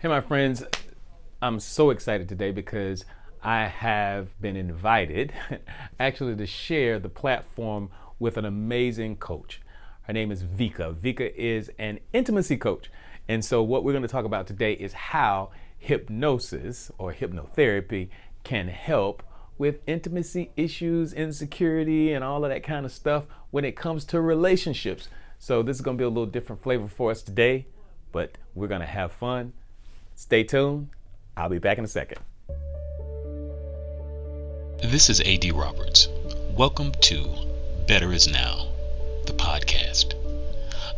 Hey, my friends, I'm so excited today because I have been invited actually to share the platform with an amazing coach. Her name is Vika. Vika is an intimacy coach. And so, what we're going to talk about today is how hypnosis or hypnotherapy can help with intimacy issues, insecurity, and all of that kind of stuff when it comes to relationships. So, this is going to be a little different flavor for us today, but we're going to have fun. Stay tuned. I'll be back in a second. This is A.D. Roberts. Welcome to Better Is Now, the podcast.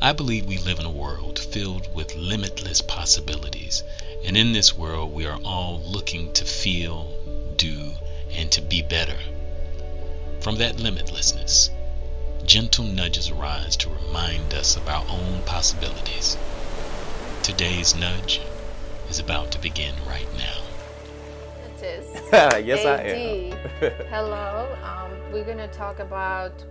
I believe we live in a world filled with limitless possibilities, and in this world we are all looking to feel, do, and to be better. From that limitlessness, gentle nudges arise to remind us of our own possibilities. Today's nudge is about to begin right now. It is. Yes, I AD. Hello. We're going to talk about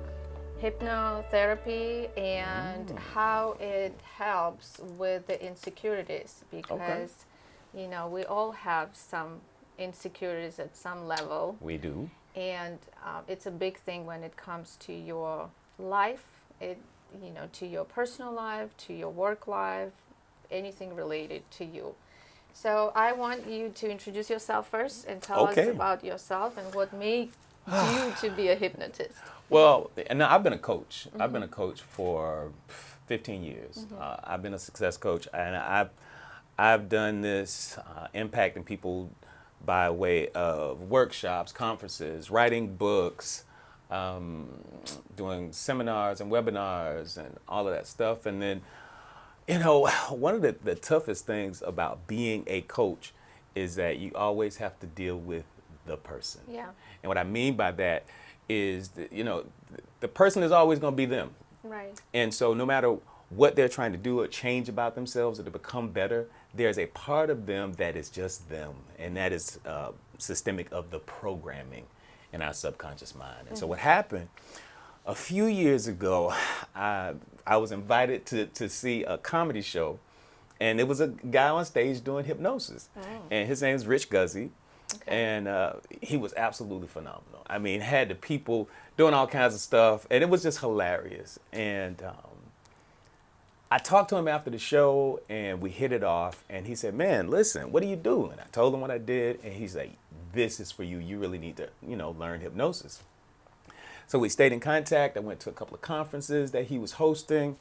hypnotherapy and how it helps with the insecurities because, you know, we all have some insecurities at some level. We do. And it's a big thing when it comes to your life, to your personal life, to your work life, anything related to you. So I want you to introduce yourself first and tell us about yourself and what made you to be a hypnotist. Well, and I've been a coach. I've been a coach for 15 years. I've been a success coach, and I've done this impacting people by way of workshops, conferences, writing books, doing seminars and webinars and all of that stuff. And then, you know, one of the toughest things about being a coach is that you always have to deal with the person. Yeah. And what I mean by that is, that, you know, the person is always going to be them. Right. And so no matter what they're trying to do or change about themselves or to become better, there's a part of them that is just them. And that is systemic of the programming in our subconscious mind. And so what happened a few years ago, I was invited to see a comedy show, and it was a guy on stage doing hypnosis. And his name's Rich Guzzi. And he was absolutely phenomenal. I mean, had the people doing all kinds of stuff, and it was just hilarious. And I talked to him after the show, and we hit it off. And he said, "Man, listen, what do you do?" And I told him what I did, and he's like, "This is for you. You really need to, learn hypnosis." So we stayed in contact. I went to a couple of conferences that he was hosting,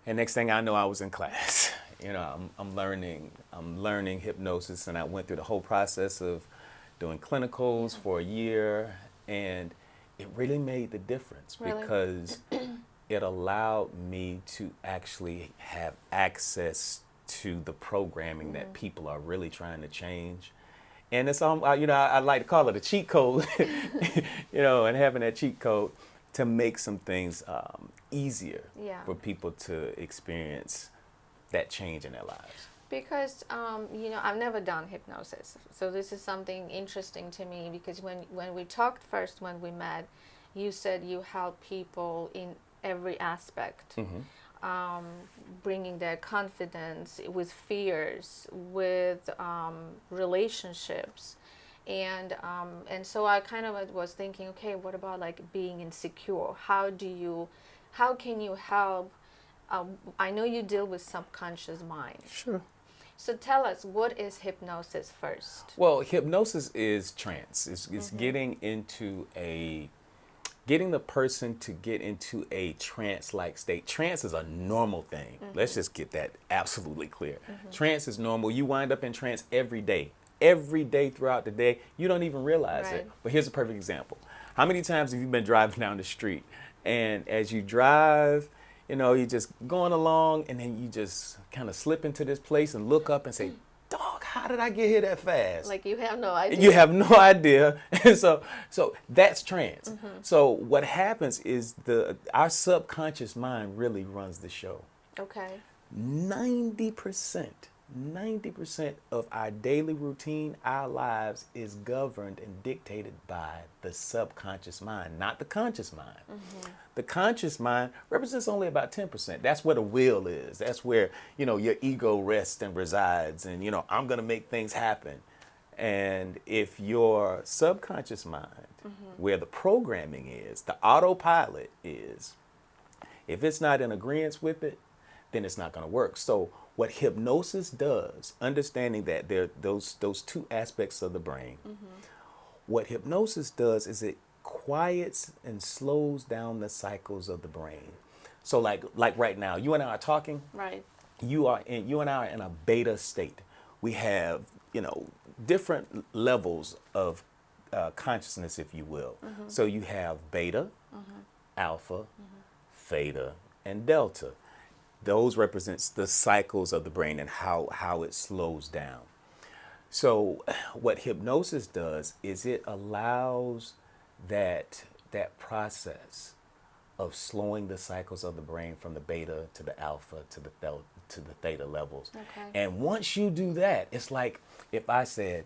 and next thing I know, I was in class. I'm learning hypnosis, and I went through the whole process of doing clinicals for a year, and it really made the difference because it allowed me to actually have access to the programming that people are really trying to change. And it's I like to call it a cheat code, and having that cheat code to make some things easier for people to experience that change in their lives. Because, I've never done hypnosis. So this is something interesting to me because when we talked first, when we met, you said you help people in every aspect. Bringing their confidence with fears, with relationships, and so I kind of was thinking, okay, what about like being insecure? How can you help? I know you deal with subconscious mind. Sure. So tell us, what is hypnosis first? Well, hypnosis is trance. It's getting the person to get into a trance-like state. Trance is a normal thing. Let's just get that absolutely clear. Trance is normal. You wind up in trance every day throughout the day. You don't even realize it. But here's a perfect example. How many times have you been driving down the street, and as you drive, you're just going along, and then you just kind of slip into this place and look up and say, "Dog, how did I get here that fast?" Like you have no idea. You have no idea. And so that's trance. So what happens is our subconscious mind really runs the show. Okay. 90% 90% of our daily routine, our lives, is governed and dictated by the subconscious mind, not the conscious mind. The conscious mind represents only about 10%. That's where the will is. That's where, your ego rests and resides. And, I'm going to make things happen. And if your subconscious mind, where the programming is, the autopilot is, if it's not in agreement with it, then it's not going to work. So what hypnosis does, understanding that there are those two aspects of the brain, what hypnosis does is it quiets and slows down the cycles of the brain. So like right now, you and I are talking. Right. You and I are in a beta state. We have, different levels of consciousness, if you will. So you have beta, alpha, theta, and delta. Those represents the cycles of the brain and how it slows down. So what hypnosis does is it allows that process of slowing the cycles of the brain from the beta to the alpha to the theta levels. Okay. And once you do that, it's like if I said,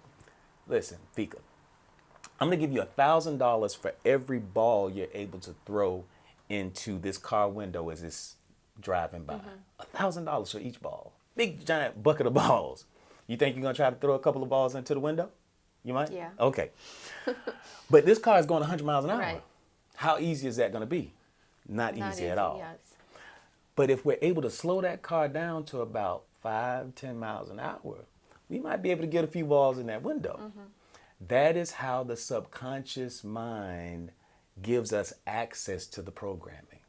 listen, Vika, I'm going to give you $1,000 for every ball you're able to throw into this car window as it's driving by. $1,000 for each ball. Big giant bucket of balls. You think you're going to try to throw a couple of balls into the window? You might? Yeah. Okay. But this car is going 100 miles an hour. Right. How easy is that going to be? Not easy at all. Yes. But if we're able to slow that car down to about 5-10 miles an hour, we might be able to get a few balls in that window. That is how the subconscious mind gives us access to the programming.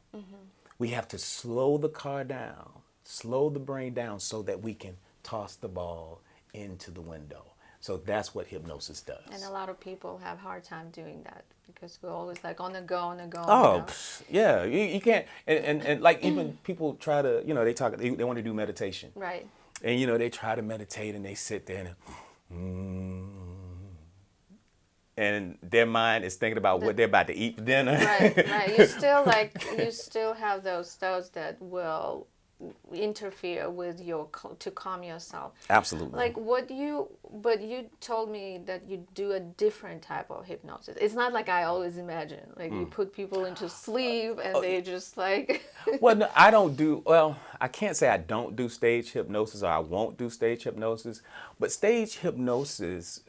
We have to slow the car down, slow the brain down so that we can toss the ball into the window. So that's what hypnosis does. And a lot of people have a hard time doing that because we're always like on the go. Oh, yeah, you can't. And like even people try to, they want to do meditation. Right. And, they try to meditate and they sit there and their mind is thinking about what they're about to eat for dinner. Right. You still have those that will interfere with to calm yourself. Absolutely. But you told me that you do a different type of hypnosis. It's not like I always imagine. Like you put people into sleep and they just like. Well, no, I don't do. Well, I can't say I don't do stage hypnosis or I won't do stage hypnosis, but stage hypnosis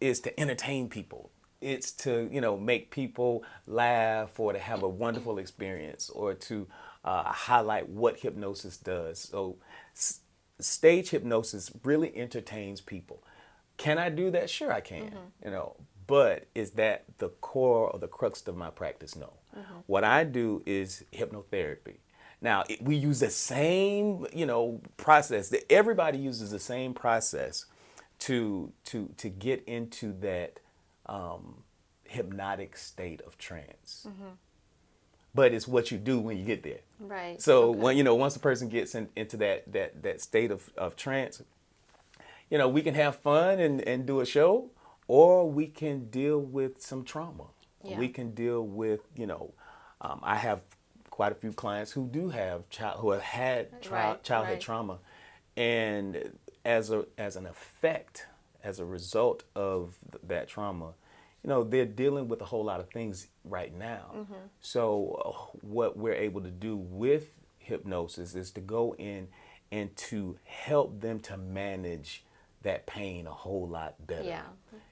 is to entertain people. It's to make people laugh or to have a wonderful experience or to highlight what hypnosis does. So stage hypnosis really entertains people. Can I do that? Sure I can. But is that the core or the crux of my practice? No. What I do is hypnotherapy. Now, we use the same, process. Everybody uses the same process to get into that hypnotic state of trance. But it's what you do when you get there. Right. So when once a person gets into that state of trance, we can have fun and do a show, or we can deal with some trauma. Yeah. We can deal with I have quite a few clients who do have who have had childhood trauma, and as an effect, as a result of that trauma, they're dealing with a whole lot of things right now. So what we're able to do with hypnosis is to go in and to help them to manage that pain a whole lot better. Yeah.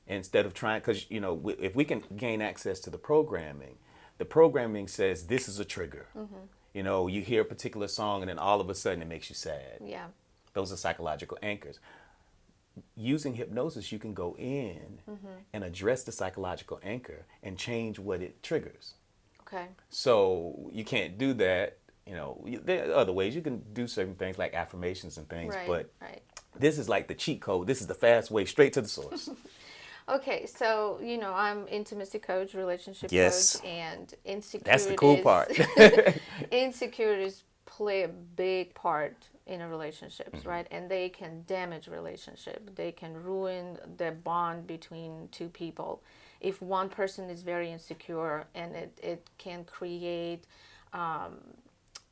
Instead of trying, because, if we can gain access to the programming says this is a trigger. You hear a particular song and then all of a sudden it makes you sad. Yeah. Those are psychological anchors. Using hypnosis, you can go in and address the psychological anchor and change what it triggers. Okay. So you can't do that. There are other ways. You can do certain things like affirmations and things, but this is like the cheat code. This is the fast way straight to the source. Okay, so I'm intimacy coach, relationship Yes. coach, and insecurities. That's the cool part. Insecurities play a big part in a relationships, right? And they can damage relationship. They can ruin the bond between two people. If one person is very insecure, and it can create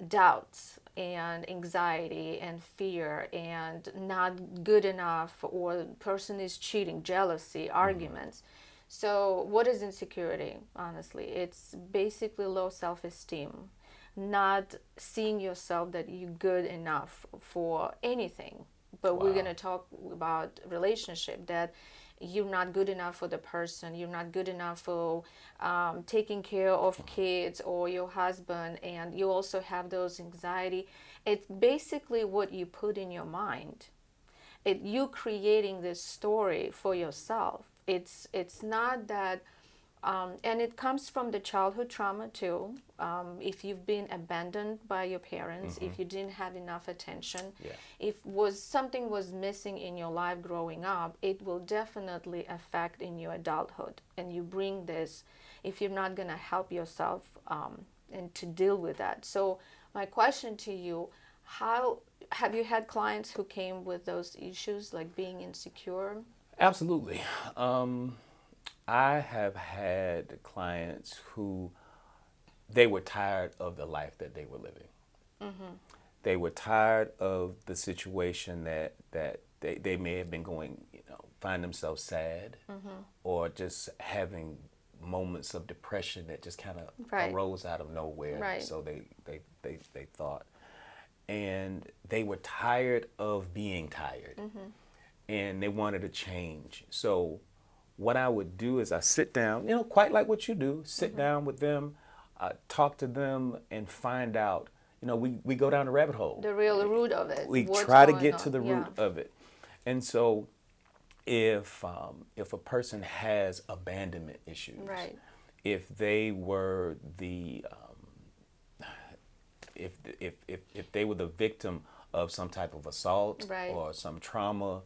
doubts and anxiety and fear and not good enough, or the person is cheating, jealousy, arguments. So what is insecurity? Honestly, it's basically low self-esteem, not seeing yourself that you're good enough for anything. But we're going to talk about relationship, that you're not good enough for the person, you're not good enough for taking care of kids or your husband, and you also have those anxiety. It's basically what you put in your mind. You creating this story for yourself. It's not that, and it comes from the childhood trauma too. If you've been abandoned by your parents, if you didn't have enough attention, if something was missing in your life growing up, it will definitely affect in your adulthood. And you bring this if you're not going to help yourself and to deal with that. So my question to you, how have you had clients who came with those issues, like being insecure? Absolutely. I have had clients who they were tired of the life that they were living. They were tired of the situation that they may have been going, find themselves sad, or just having moments of depression that just kind of arose out of nowhere. So they thought. And they were tired of being tired, and they wanted a change. So what I would do is I sit down, quite like what you do, sit down with them, talk to them, and find out, we go down the rabbit hole. The real root of it. We try to get to the root of it. And so if a person has abandonment issues, if they were the if they were the victim of some type of assault or some trauma,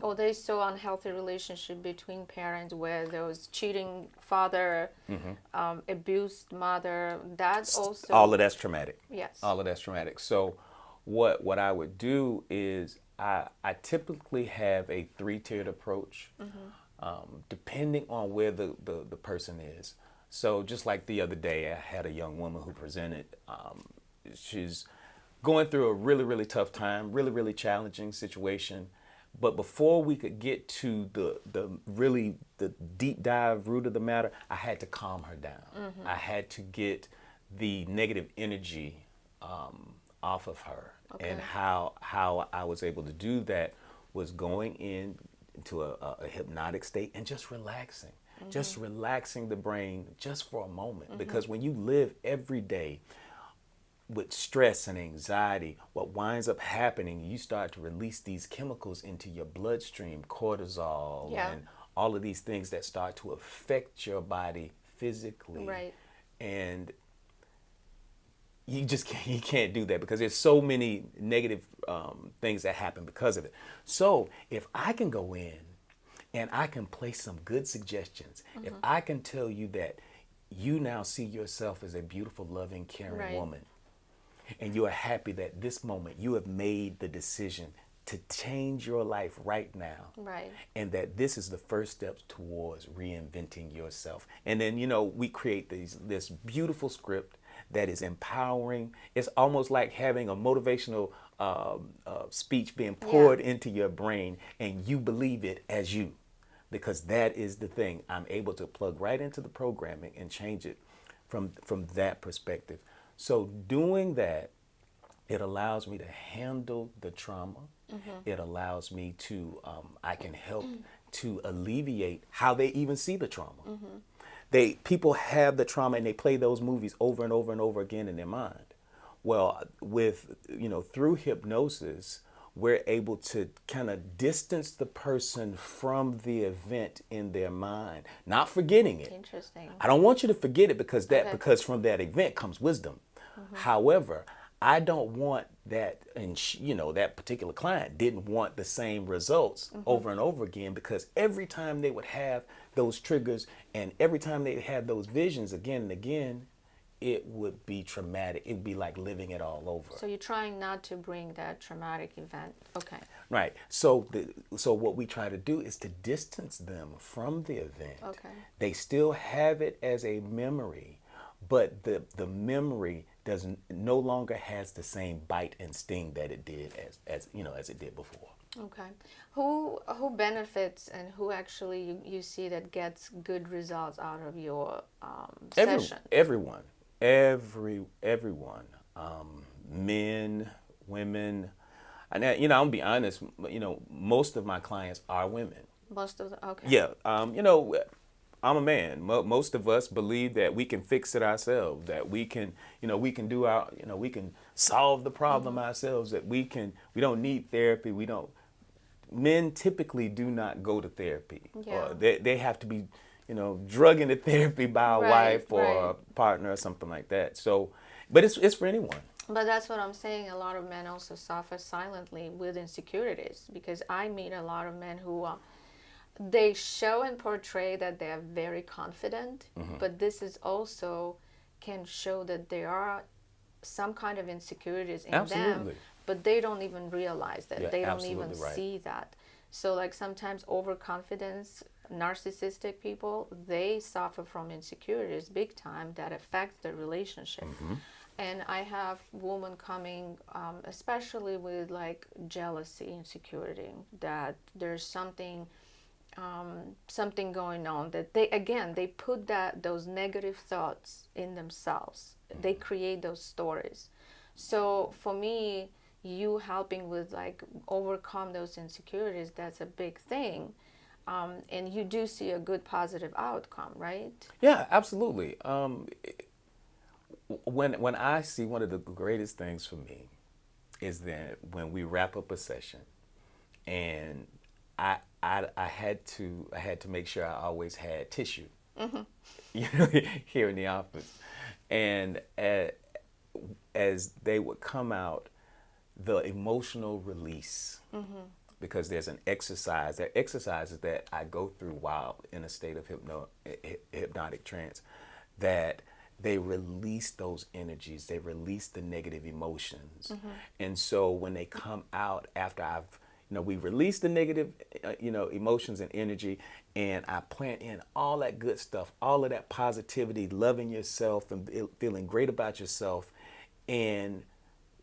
or there's so unhealthy relationship between parents, where there was cheating father, abused mother, that's also all of that's traumatic. Yes. All of that's traumatic. So what I would do is I typically have a 3-tiered approach, depending on where the person is. So just like the other day, I had a young woman who presented. She's going through a really, really tough time, really, really challenging situation. But before we could get to the deep dive root of the matter, I had to calm her down. I had to get the negative energy off of her. And how I was able to do that was going into a hypnotic state and just relaxing. Just relaxing the brain just for a moment. Because when you live every day with stress and anxiety, what winds up happening, you start to release these chemicals into your bloodstream, cortisol, and all of these things that start to affect your body physically. And you can't do that, because there's so many negative things that happen because of it. So if I can go in and I can place some good suggestions, if I can tell you that you now see yourself as a beautiful, loving, caring woman, and you are happy that this moment you have made the decision to change your life right now, and that this is the first steps towards reinventing yourself. And then, we create this beautiful script that is empowering. It's almost like having a motivational speech being poured into your brain, and you believe it as you. Because that is the thing. I'm able to plug right into the programming and change it from that perspective. So doing that, it allows me to handle the trauma. It allows me to, I can help to alleviate how they even see the trauma. People have the trauma and they play those movies over and over and over again in their mind. Well, through hypnosis, we're able to kind of distance the person from the event in their mind, not forgetting it. Interesting. I don't want you to forget it, because from that event comes wisdom. However, I don't want that, and that particular client didn't want the same results over and over again, because every time they would have those triggers and every time they had those visions again and again, it would be traumatic. It would be like living it all over. So you're trying not to bring that traumatic event. Okay. Right. So what we try to do is to distance them from the event. Okay. They still have it as a memory, but the memory no longer has the same bite and sting that it did as it did before. Okay. Who benefits and who actually you see that gets good results out of your session? Everyone, everyone, men, women. And I'm gonna be honest. Most of my clients are women. Most of the okay. Yeah. I'm a man. Most of us believe that we can fix it ourselves. That we can do we can solve the problem ourselves. That we don't need therapy. Men typically do not go to therapy. Yeah. Or they have to be, drug into therapy by a wife or a partner or something like that. So, but it's for anyone. But that's what I'm saying. A lot of men also suffer silently with insecurities, because I meet a lot of men who they show and portray that they are very confident, but this is also can show that there are some kind of insecurities in them, but they don't even realize that. They don't even see that. So like sometimes overconfidence, narcissistic people, they suffer from insecurities big time that affects their relationship. And I have women coming, especially with like jealousy, insecurity, that there's something going on, that they put those negative thoughts in themselves. They create those stories. So for me, you helping with like overcome those insecurities, that's a big thing. And you do see a good positive outcome, right? Yeah, absolutely. When I see, one of the greatest things for me is that when we wrap up a session, and I had to make sure I always had tissue, here in the office, and as they would come out, the emotional release, because there's an exercise. There are exercises that I go through while in a state of hypnotic trance, that they release those energies, they release the negative emotions. And so when they come out after we release the negative, emotions and energy, and I plant in all that good stuff, all of that positivity, loving yourself and feeling great about yourself. And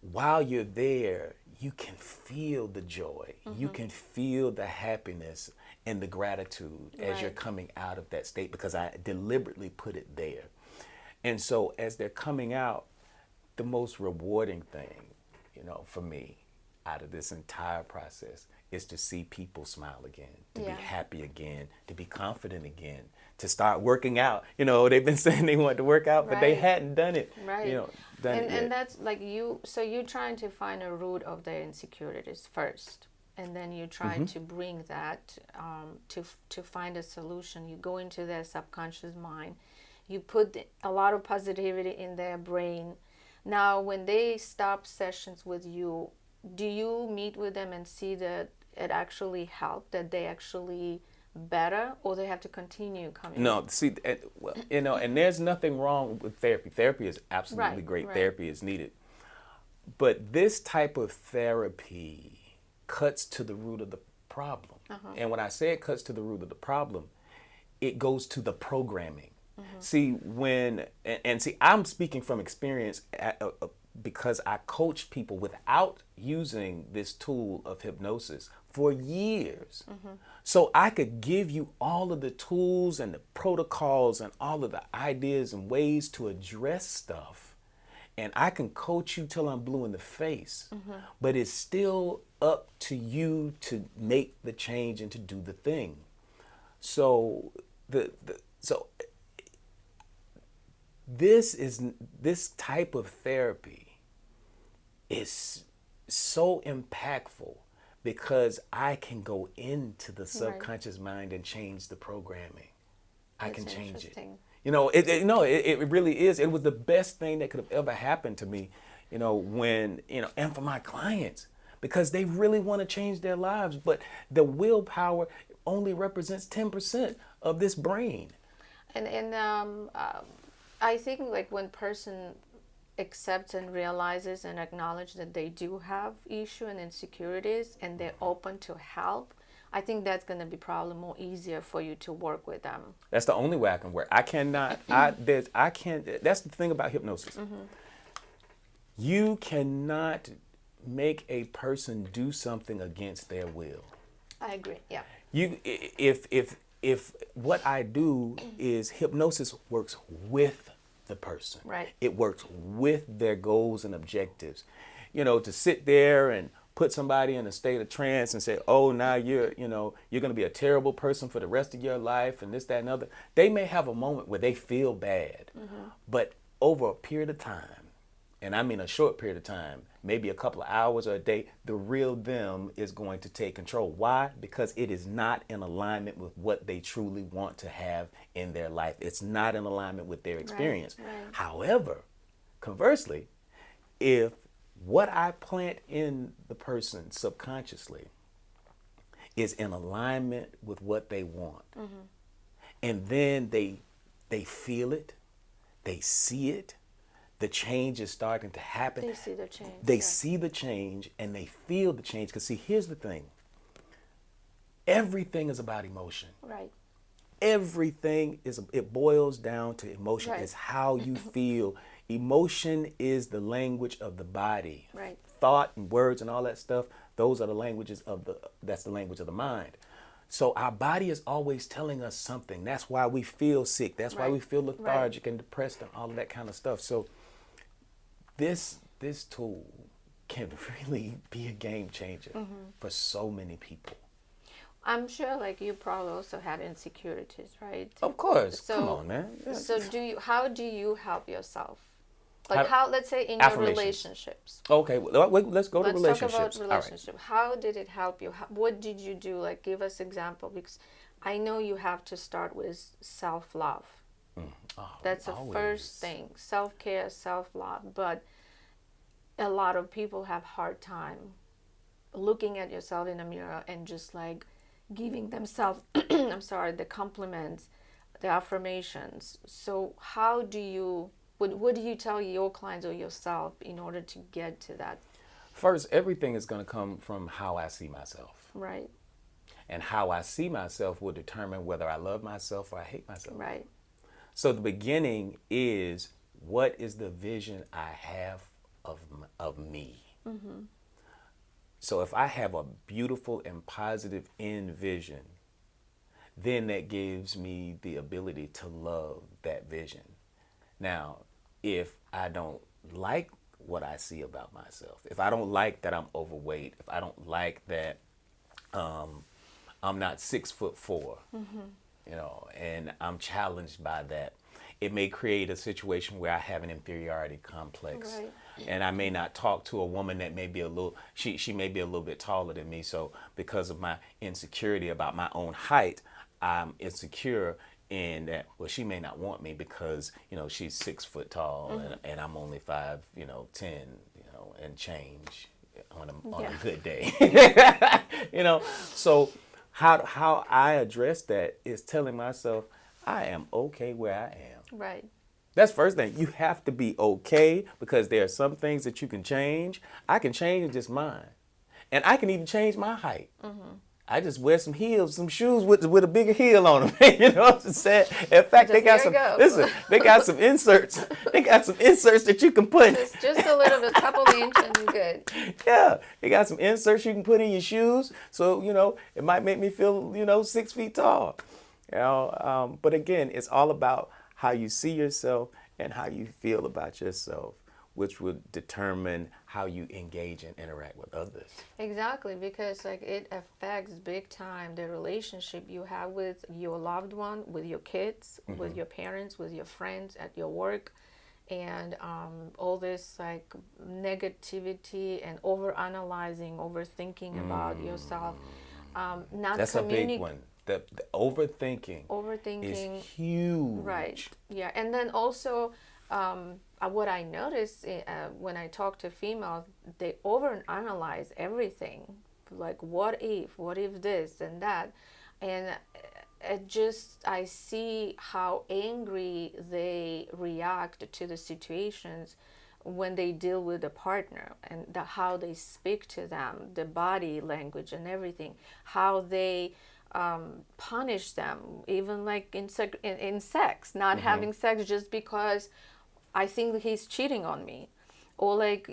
while you're there, you can feel the joy, you can feel the happiness and the gratitude as you're coming out of that state, because I deliberately put it there. And so as they're coming out, the most rewarding thing, for me out of this entire process is to see people smile again, to be happy again, to be confident again, to start working out. They've been saying they wanted to work out, but they hadn't done it. And that's like so you're trying to find a root of their insecurities first, and then you try to bring that to find a solution. You go into their subconscious mind. You put a lot of positivity in their brain. Now, when they stop sessions with you, do you meet with them and see that it actually helped, that they actually better, or they have to continue coming? No, see, and there's nothing wrong with therapy. Therapy is absolutely great. Therapy is needed. But this type of therapy cuts to the root of the problem. And when I say it cuts to the root of the problem, it goes to the programming. See, I'm speaking from experience because I coach people without using this tool of hypnosis for years. So I could give you all of the tools and the protocols and all of the ideas and ways to address stuff. And I can coach you till I'm blue in the face. But it's still up to you to make the change and to do the thing. So this type of therapy is so impactful because I can go into the subconscious mind and change the programming. I can change it. It really is. It was the best thing that could have ever happened to me, and for my clients, because they really want to change their lives, but the willpower only represents 10% of this brain. And I think like when person accepts and realizes and acknowledges that they do have issue and insecurities, and they're open to help, I think that's going to be probably more easier for you to work with them. That's the only way I can work. I cannot. That's the thing about hypnosis. You cannot make a person do something against their will. I agree. Yeah. If what I do is hypnosis works with the person. Right. It works with their goals and objectives. To sit there and put somebody in a state of trance and say, oh, now you're going to be a terrible person for the rest of your life and this, that, and other. They may have a moment where they feel bad, but over a period of time, and I mean a short period of time, maybe a couple of hours or a day, the real them is going to take control. Why? Because it is not in alignment with what they truly want to have in their life. It's not in alignment with their experience. Right. However, conversely, if what I plant in the person subconsciously is in alignment with what they want, and then they feel it, they see it, the change is starting to happen. They see the change. They see the change and they feel the change. Because see, here's the thing. Everything is about emotion. Right. Everything it boils down to emotion. Right. It's how you feel. Emotion is the language of the body. Right. Thought and words and all that stuff, those are the languages that's the language of the mind. So our body is always telling us something. That's why we feel sick. That's why we feel lethargic and depressed and all of that kind of stuff. So this tool can really be a game changer for so many people. I'm sure, like, you probably also had insecurities, right? Of course. So, come on, man. Yeah. So how do you help yourself? Like, how let's say in your relationships. Okay, well, let's go to relationships. Let's talk about relationship. Right. How did it help you? What did you do? Like, give us example, because I know you have to start with self-love. That's the first thing. Self-care, self-love. But a lot of people have hard time looking at yourself in the mirror and just like giving themselves, the compliments, the affirmations. So how do you, what do you tell your clients or yourself in order to get to that? First, everything is going to come from how I see myself. Right. And how I see myself will determine whether I love myself or I hate myself. Right. So the beginning is, what is the vision I have of me? So if I have a beautiful and positive end vision, then that gives me the ability to love that vision. Now, if I don't like what I see about myself, if I don't like that I'm overweight, if I don't like that I'm not 6'4", and I'm challenged by that, it may create a situation where I have an inferiority complex. Right. And I may not talk to a woman that may be she may be a little bit taller than me. So because of my insecurity about my own height, I'm insecure in that, well, she may not want me because, she's 6 foot tall and I'm only 5'10", and change on a good day. So how I address that is telling myself, I am okay where I am. Right. That's the first thing. You have to be okay, because there are some things that you can change. I can change just mine. And I can even change my height. I just wear some heels, some shoes with a bigger heel on them. You know what I'm saying? In fact, they got some inserts. They got some inserts that you can put. Just a little bit, couple of inches and you're good. Yeah, they got some inserts you can put in your shoes. So, it might make me feel, 6 feet tall. But again, it's all about how you see yourself and how you feel about yourself, which would determine how you engage and interact with others. Exactly, because it affects big time the relationship you have with your loved one, with your kids, with your parents, with your friends, at your work, and all this negativity and overanalyzing, overthinking about yourself. That's a big one. The overthinking is huge. Right. Yeah. And then also what I notice when I talk to females, they overanalyze everything. Like, what if this and that? And I see how angry they react to the situations when they deal with a partner, and how they speak to them, the body language and everything, how they punish them, even like in sex, not having sex just because I think he's cheating on me, Or like,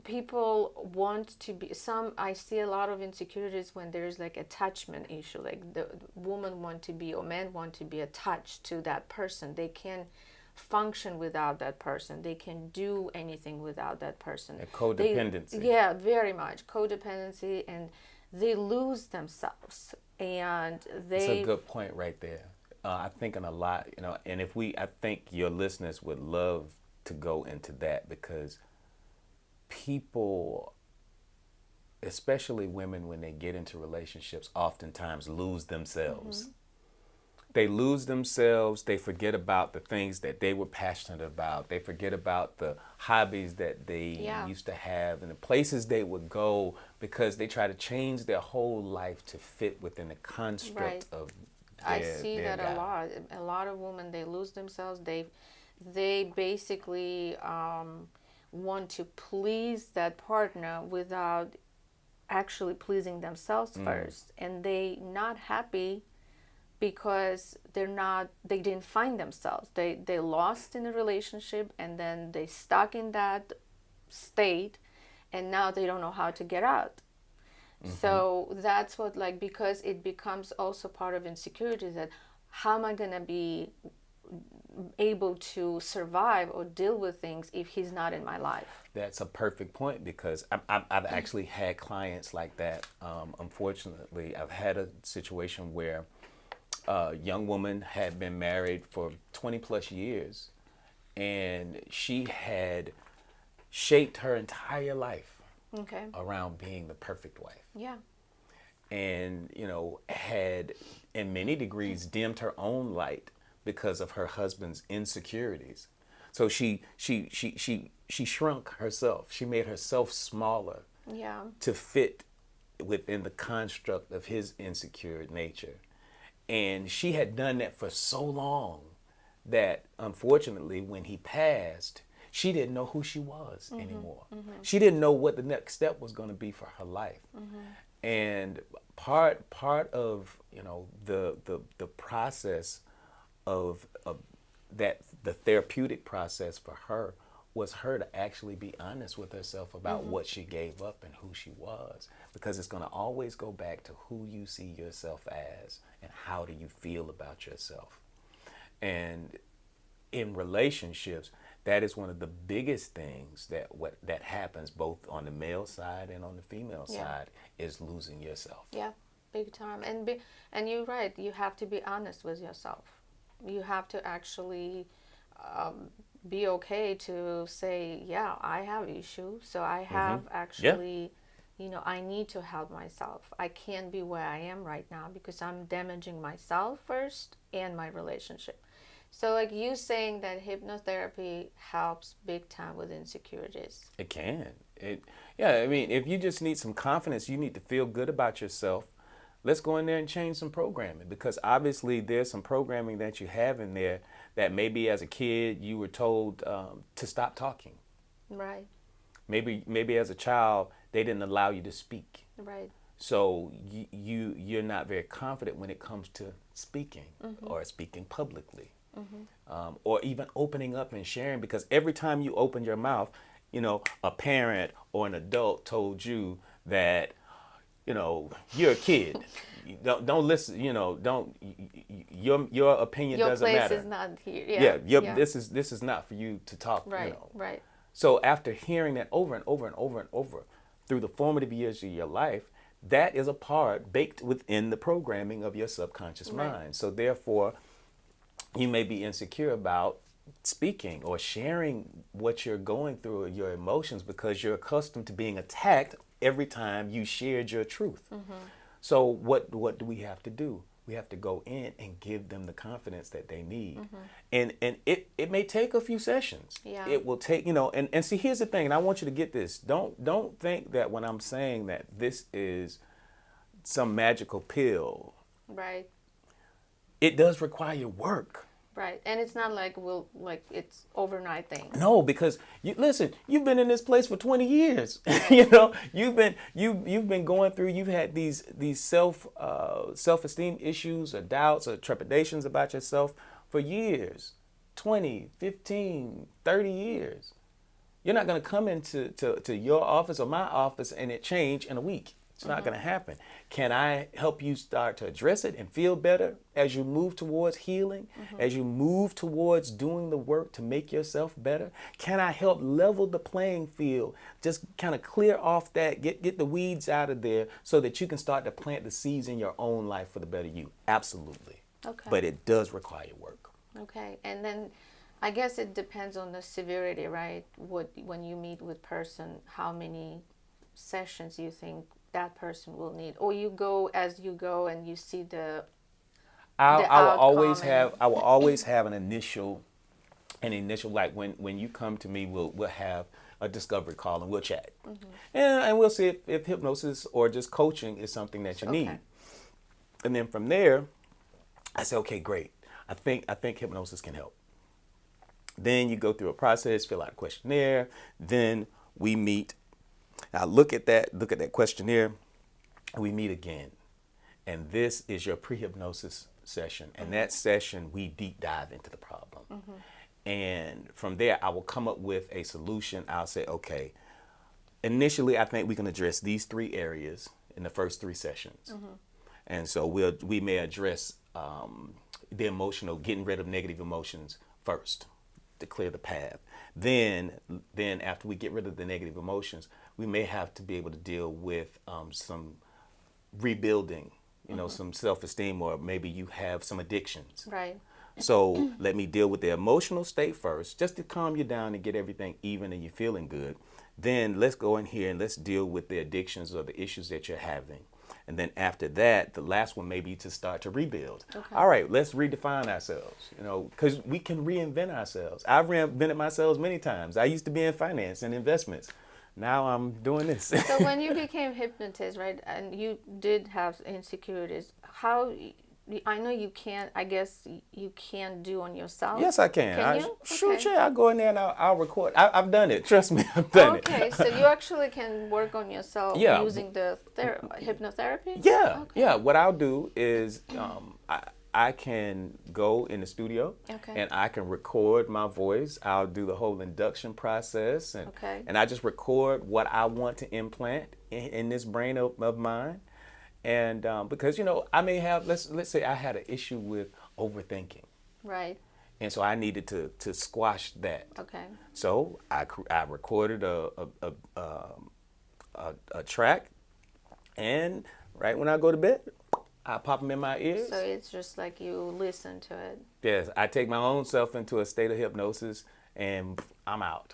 people want to be some. I see a lot of insecurities when there's like attachment issue, like the woman want to be or men want to be attached to that person. They can't function without that person. They can do anything without that person. A codependency. Yeah, very much codependency, and they lose themselves, and That's a good point right there. I think in a lot, and I think your listeners would love to go into that, because people, especially women, when they get into relationships, oftentimes lose themselves. Mm-hmm. They lose themselves. They forget about the things that they were passionate about. They forget about the hobbies that they used to have and the places they would go, because they try to change their whole life to fit within the construct of I see that guy. a lot. A lot of women, they lose themselves. They basically want to please that partner without actually pleasing themselves first, and they not happy because they didn't find themselves. They lost in a relationship, and then they stuck in that state, and now they don't know how to get out. Mm-hmm. So that's what, like, because it becomes also part of insecurity, that how am I gonna be able to survive or deal with things if he's not in my life? That's a perfect point, because I've actually had clients like that. Unfortunately, I've had a situation where a young woman had been married for 20 plus years, and she had shaped her entire life around being the perfect wife. Yeah. And, had in many degrees dimmed her own light because of her husband's insecurities. So she shrunk herself. She made herself smaller to fit within the construct of his insecure nature. And she had done that for so long that, unfortunately, when he passed, she didn't know who she was anymore. Mm-hmm. She didn't know what the next step was going to be for her life. Mm-hmm. And part of the process of that, the therapeutic process for her, was her to actually be honest with herself about what she gave up and who she was, because it's going to always go back to who you see yourself as and how do you feel about yourself. And in relationships, that is one of the biggest things that happens both on the male side and on the female side, is losing yourself. Yeah, big time. And you're right, you have to be honest with yourself. You have to actually be okay to say, yeah, I have issues, so I have actually, I need to help myself. I can't be where I am right now because I'm damaging myself first and my relationship. So like you saying that hypnotherapy helps big time with insecurities. It can. I mean, if you just need some confidence, you need to feel good about yourself, let's go in there and change some programming, because obviously there's some programming that you have in there that maybe as a kid you were told to stop talking. Right. Maybe as a child they didn't allow you to speak. Right. So you're not very confident when it comes to speaking or speaking publicly, or even opening up and sharing, because every time you open your mouth, a parent or an adult told you that, you're a kid. Don't listen. Don't. Your opinion doesn't matter. Your place is not here. Yeah. This is not for you to talk. Right. Right. So after hearing that over and over and over and over through the formative years of your life, that is a part baked within the programming of your subconscious mind. So therefore, you may be insecure about speaking or sharing what you're going through or your emotions, because you're accustomed to being attacked every time you shared your truth. So what do we have to do? We have to go in and give them the confidence that they need. And it may take a few sessions. Yeah. It will take, and see, here's the thing, and I want you to get this. Don't think that when I'm saying that this is some magical pill. Right. It does require work. Right, and it's not like it's overnight thing. No, because you've been in this place for 20 years. You've been going through. You've had these self-esteem issues or doubts or trepidations about yourself for years, 20, 15, 30 years. You're not going to come into to your office or my office and it change in a week. It's not going to happen. Can I help you start to address it and feel better as you move towards healing, as you move towards doing the work to make yourself better? Can I help level the playing field? Just kind of clear off that, get the weeds out of there so that you can start to plant the seeds in your own life for the better you. Absolutely. Okay. But it does require work. Okay. And then I guess it depends on the severity, right? When you meet with person, how many sessions you think that person will need, or you go as you go and you see the I will always outcome have an initial like when you come to me, we'll have a discovery call and we'll chat, and we'll see if hypnosis or just coaching is something that you need, and then from there, I say, okay, great. I think hypnosis can help. Then you go through a process, fill out a questionnaire, then we meet. I look at that questionnaire, and we meet again. And this is your pre-hypnosis session. And that session, we deep dive into the problem. And from there, I will come up with a solution. I'll say, okay, initially, I think we can address these 3 areas in the first 3 sessions. And so we may address the emotional, getting rid of negative emotions first to clear the path. Then after we get rid of the negative emotions, we may have to be able to deal with some rebuilding, some self-esteem, or maybe you have some addictions. Right. So let me deal with the emotional state first, just to calm you down and get everything even and you're feeling good. Then let's go in here and let's deal with the addictions or the issues that you're having. And then after that, the last one may be to start to rebuild. Okay. All right, let's redefine ourselves, because we can reinvent ourselves. I've reinvented myself many times. I used to be in finance and investments. Now I'm doing this. So when you became hypnotist, right, and you did have insecurities, I know you can't, I guess you can't do on yourself. Yes, I can. Can you? Sure. I'll go in there and I'll record. I've done it. Trust me, I've done it. Okay, so you actually can work on yourself using the hypnotherapy? Yeah, okay. yeah. What I'll do is I can go in the studio and I can record my voice. I'll do the whole induction process and I just record what I want to implant in this brain of mine. And because, I may have, let's say I had an issue with overthinking. Right. And so I needed to squash that. Okay. So I recorded a track, and right when I go to bed, I pop them in my ears. So it's just like you listen to it. Yes, I take my own self into a state of hypnosis, and I'm out.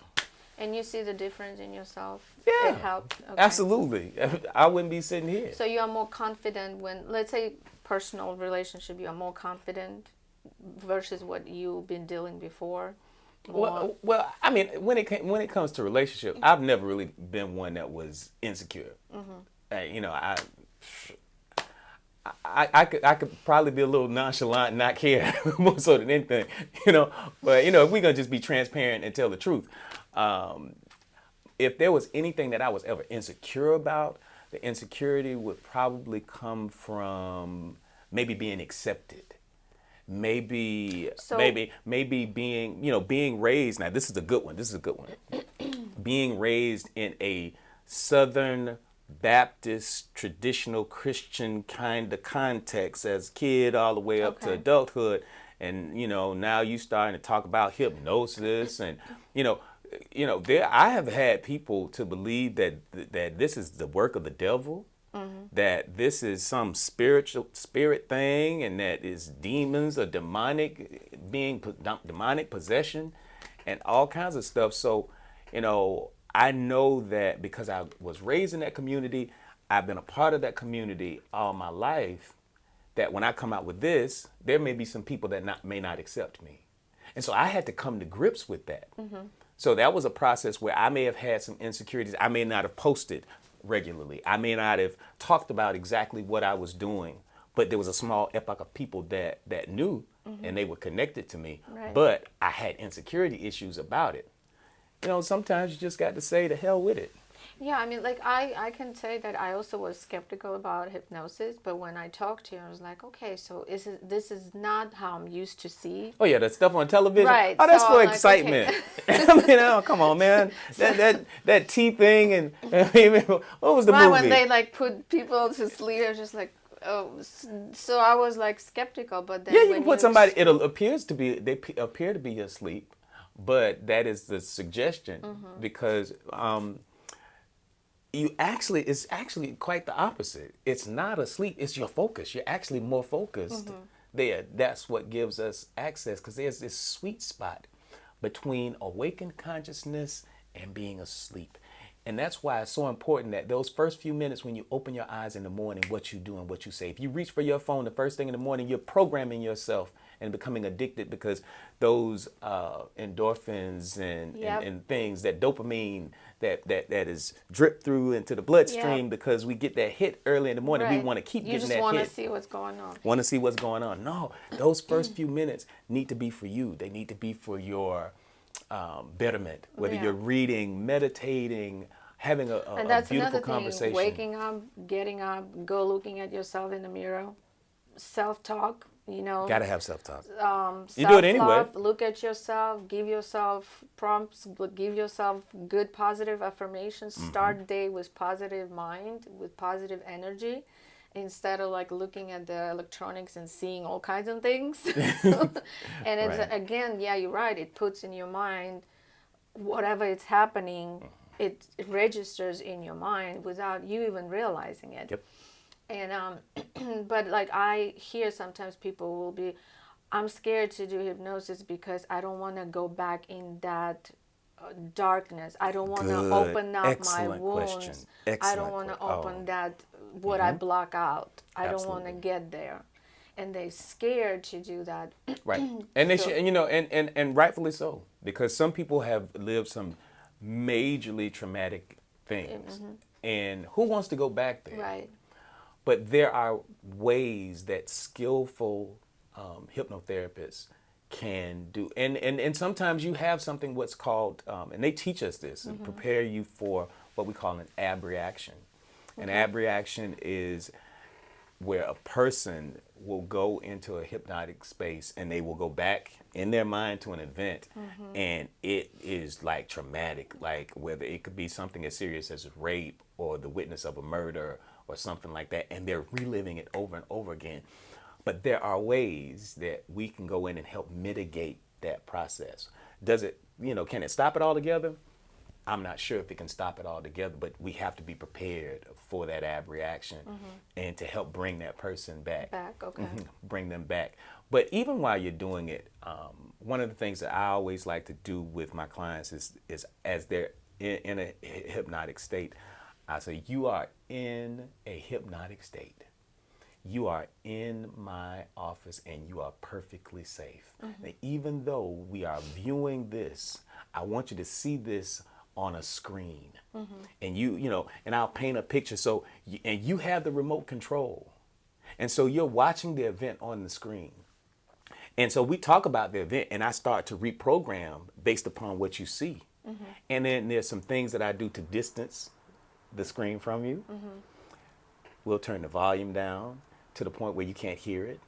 And you see the difference in yourself? Yeah, it helped? Okay. Absolutely. I wouldn't be sitting here. So you are more confident when, let's say, personal relationship, you are more confident versus what you've been dealing before? Well, I mean, when it comes to relationship, I've never really been one that was insecure. I could probably be a little nonchalant and not care more so than anything, But if we're gonna just be transparent and tell the truth, if there was anything that I was ever insecure about, the insecurity would probably come from maybe being accepted, maybe being raised. Now this is a good one. Being raised in a Southern Baptist, traditional Christian kind of context as a kid all the way up to adulthood. And, now you starting to talk about hypnosis and, I have had people to believe that this is the work of the devil, that this is some spirit thing, and that is demons or demonic possession and all kinds of stuff. So, I know that because I was raised in that community, I've been a part of that community all my life, that when I come out with this, there may be some people that may not accept me. And so I had to come to grips with that. So that was a process where I may have had some insecurities. I may not have posted regularly. I may not have talked about exactly what I was doing, but there was a small epoch of people that knew and they were connected to me. Right. But I had insecurity issues about it. Sometimes you just got to say the hell with it. Yeah, I mean, like I can say that I also was skeptical about hypnosis, but when I talked to you, I was like, okay, so this is not how I'm used to see. Oh yeah, that stuff on television. Right. Oh, So that's for I'm like, okay. excitement. I mean, oh come on, man. That tea thing and I mean, what was the Right, movie? when they like put people to sleep, I was just like, oh. So I was like skeptical, but Yeah, then you when can put somebody. It appears to be appear to be asleep, but that is the suggestion because it's actually quite the opposite. It's not asleep. It's your focus. You're actually more focused there. That's what gives us access because there's this sweet spot between awakened consciousness and being asleep. And that's why it's so important that those first few minutes when you open your eyes in the morning, what you do and what you say. If you reach for your phone the first thing in the morning, you're programming yourself and becoming addicted because those endorphins and things, that dopamine that is dripped through into the bloodstream because we get that hit early in the morning. We right. want to keep You getting just that want to hit. see what's going on. Want to see what's going on. No, those first few minutes need to be for you. They need to be for your betterment, whether you're reading, meditating, having And a that's beautiful another conversation. thing. Waking up, getting up, go looking at yourself in the mirror, self-talk. You know, Gotta have self-talk. You self-love, do it anyway. look at yourself, give yourself prompts, give yourself good positive affirmations, start the day with positive mind, with positive energy, instead of like looking at the electronics and seeing all kinds of things. And it's Right. again, yeah, you're right, it puts in your mind whatever is happening, it registers in your mind without you even realizing it. Yep. And but like I hear sometimes people will be, I'm scared to do hypnosis because I don't want to go back in that darkness. I don't want to Good. open up my Excellent question. wounds. I Excellent don't want to que- oh. open that what I block out. I don't want to Absolutely. get there. And they're scared to do that. Right. And they So- should, and rightfully so, because some people have lived some majorly traumatic things. And who wants to go back there? Right. But there are ways that skillful hypnotherapists can do. And sometimes you have something what's called, and they teach us this and prepare you for what we call an ab reaction. An ab reaction is where a person will go into a hypnotic space and they will go back in their mind to an event and it is like traumatic, like whether it could be something as serious as rape or the witness of a murder or something like that, and they're reliving it over and over again. But there are ways that we can go in and help mitigate that process. Does it, can it stop it altogether? I'm not sure if it can stop it altogether, but we have to be prepared for that ab reaction and to help bring that person back. Okay. Bring them back. But even while you're doing it, one of the things that I always like to do with my clients is as they're in a hypnotic state, I say, you are in a hypnotic state. You are in my office and you are perfectly safe. Now, even though we are viewing this, I want you to see this on a screen. And and I'll paint a picture. So, and you have the remote control. And so you're watching the event on the screen. And so we talk about the event and I start to reprogram based upon what you see. And then there's some things that I do to distance the screen from you. We'll turn the volume down to the point where you can't hear it,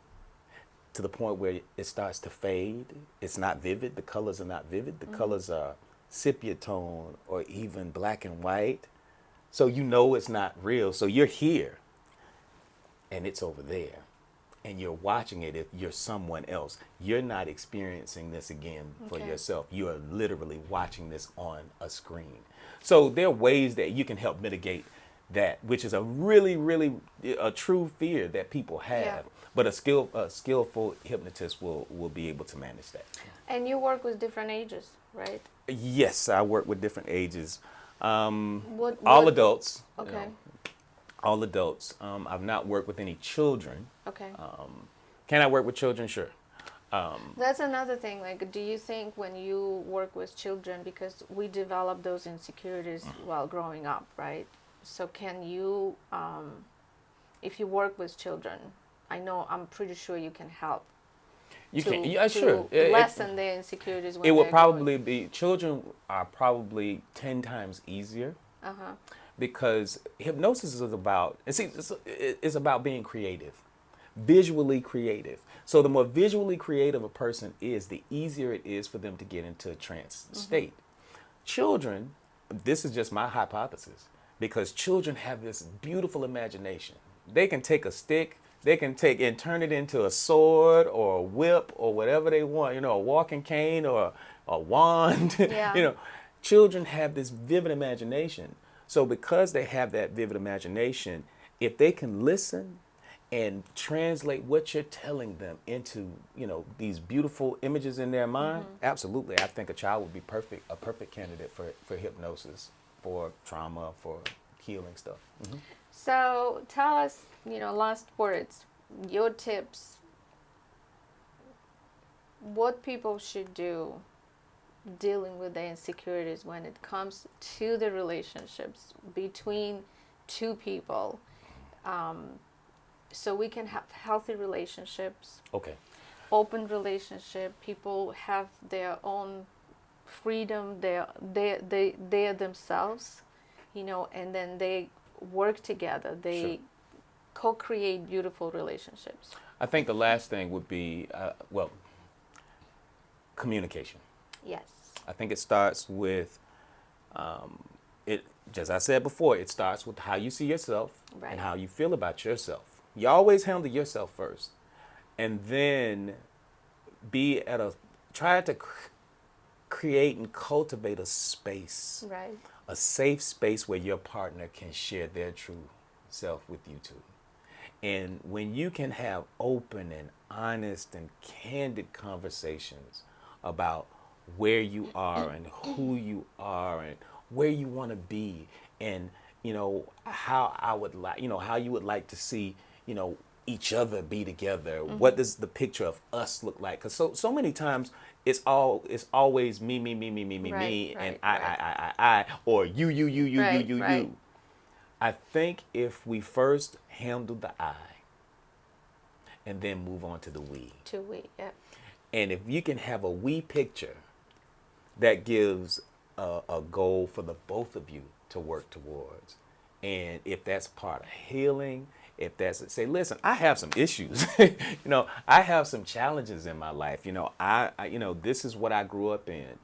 to the point where it starts to fade. It's not vivid. The colors are not vivid. The colors are sepia tone or even black and white. So it's not real. So you're here and it's over there. And you're watching it if you're someone else. You're not experiencing this again for yourself. You are literally watching this on a screen. So there are ways that you can help mitigate that, which is a really, really a true fear that people have. Yeah. But a skillful hypnotist will be able to manage that. And you work with different ages, right? Yes, I work with different ages. What All adults. Okay. All adults. I've not worked with any children. Okay. Can I work with children? Sure. That's another thing. Like, do you think when you work with children, because we develop those insecurities while growing up, right? So can you, if you work with children, I'm pretty sure you can help. You to, can. Yeah, to sure. lessen their insecurities when It will they're probably be, children are probably 10 times easier Because hypnosis is about, and see, it's about being creative, visually creative. So the more visually creative a person is, the easier it is for them to get into a trance state. Children, this is just my hypothesis, because children have this beautiful imagination. They can take a stick, they can take and turn it into a sword or a whip or whatever they want, a walking cane or a wand. Yeah. Children have this vivid imagination. So because they have that vivid imagination, if they can listen and translate what you're telling them into, these beautiful images in their mind, absolutely, I think a child would be a perfect candidate for hypnosis, for trauma, for healing stuff. So tell us, last words, your tips, what people should do dealing with the insecurities when it comes to the relationships between two people, so we can have healthy relationships, Okay. open relationship, people have their own freedom, they're themselves, and then they work together, they Sure. co-create beautiful relationships. I think the last thing would be, communication. Yes. I think it starts with, as I said before, it starts with how you see yourself Right. and how you feel about yourself. You always handle yourself first, and then try to create and cultivate a space, Right. a safe space where your partner can share their true self with you too. And when you can have open and honest and candid conversations about where you are and who you are and where you want to be, and how how you would like to see each other be together. What does the picture of us look like? Because so many times it's always me, Right, and right, I, or you, Right, you. right. I think if we first handle the I and then move on to the we, Yeah. and if you can have a we picture that gives a goal for the both of you to work towards, and if that's part of healing, if that's, say, listen, I have some issues, I have some challenges in my life, I this is what I grew up in,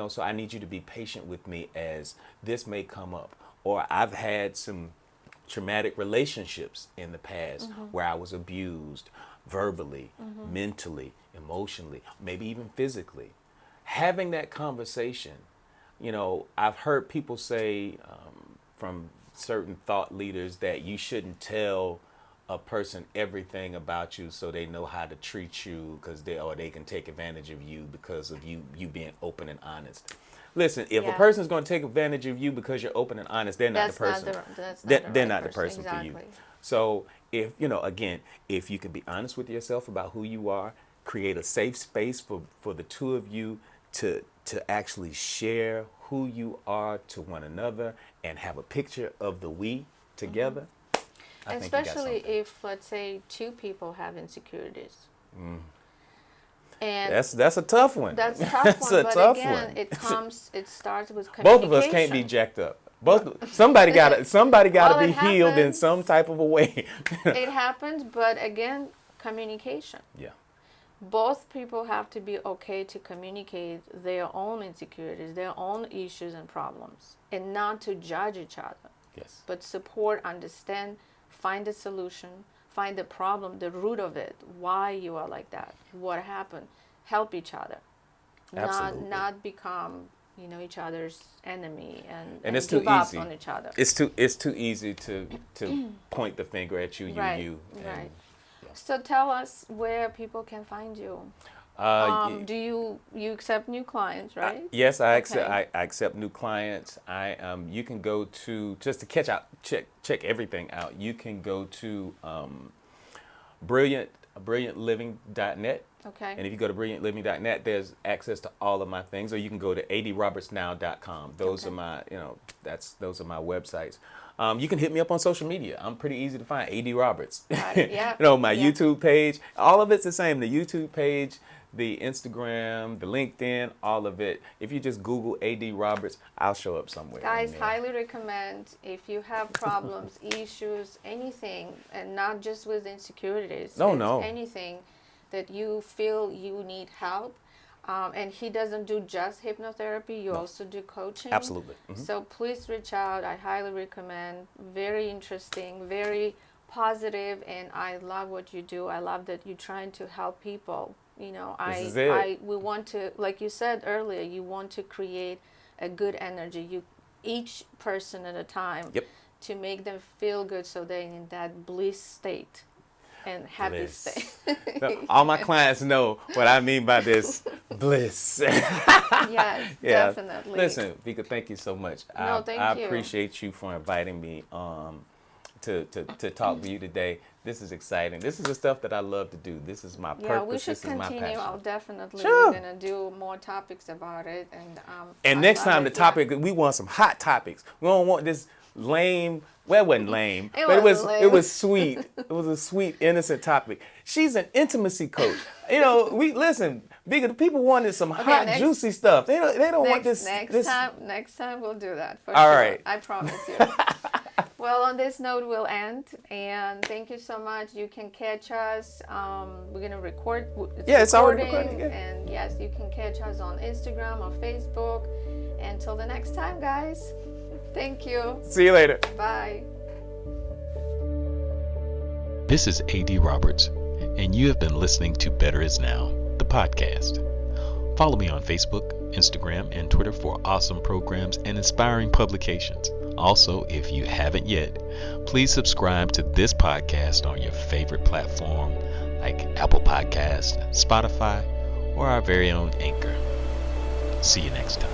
so I need you to be patient with me as this may come up, or I've had some traumatic relationships in the past where I was abused verbally, mentally, emotionally, maybe even physically. Having that conversation, I've heard people say from certain thought leaders that you shouldn't tell a person everything about you so they know how to treat you, because they can take advantage of you because of you being open and honest. Listen, if a Yeah. person's going to take advantage of you because you're open and honest, they're not the person. They're not the person for you. Exactly. So if, again, if you can be honest with yourself about who you are, create a safe space for the two of you to actually share who you are to one another and have a picture of the we together. I think you got Especially something. if, let's say, two people have insecurities. And That's a tough one. that's a tough That's one, a but tough again, one. it starts with communication. Both of us can't be jacked up. Somebody gotta Well, be it healed in happens. some type of a way. It happens, but again, communication. Yeah. Both people have to be okay to communicate their own insecurities, their own issues and problems, and not to judge each other, Yes. but support, understand, find a solution, find the problem, the root of it, why you are like that, what happened, help each other, Absolutely. not become each other's enemy and it's give too up easy. on each other. It's too easy to point the finger at you, Right, you. And, right. So tell us where people can find you. Do you accept new clients, right? Yes, I accept. Okay. I accept new clients. You can go to, just to check everything out. You can go to brilliantliving.net. Okay. And if you go to brilliantliving.net, there's access to all of my things. Or you can go to adrobertsnow.com. Those Okay. are my, those are my websites. You can hit me up on social media. I'm pretty easy to find. AD Roberts. Got it. Yeah. My Yeah. YouTube page. All of it's the same. The YouTube page, the Instagram, the LinkedIn, all of it. If you just Google AD Roberts, I'll show up somewhere. Guys, highly recommend if you have problems, issues, anything, and not just with insecurities. No. Anything that you feel you need help. And he doesn't do just hypnotherapy. You also do coaching. Absolutely. So please reach out. I highly recommend. Very interesting, very positive, and I love what you do. I love that you're trying to help people. You know, we want to, like you said earlier, you want to create a good energy. Each person at a time. Yep. To make them feel good, so they're in that bliss state. And happy state. All my clients know what I mean by this bliss. Yes, yeah. definitely. Listen, Vika, thank you so much. Thank you. I appreciate you for inviting me to talk to you today. This is exciting. This is the stuff that I love to do. This is my purpose. Yeah, we should this is my continue. passion. I'll definitely. Sure. We're gonna do more topics about it, and next time the topic, we want some hot topics. We don't want this lame. Well, it wasn't lame, but it was sweet. It was a sweet, innocent topic. She's an intimacy coach. You know, Vika, the people wanted some hot, juicy stuff. They don't want this. Next time we'll do that. For All sure. right. I promise you. Well, on this note, we'll end. And thank you so much. You can catch us. We're going to record. It's already recording. Yeah. And yes, you can catch us on Instagram or Facebook. Until the next time, guys. Thank you. See you later. Bye. This is AD Roberts, and you have been listening to Better Is Now, the podcast. Follow me on Facebook, Instagram, and Twitter for awesome programs and inspiring publications. Also, if you haven't yet, please subscribe to this podcast on your favorite platform like Apple Podcasts, Spotify, or our very own Anchor. See you next time.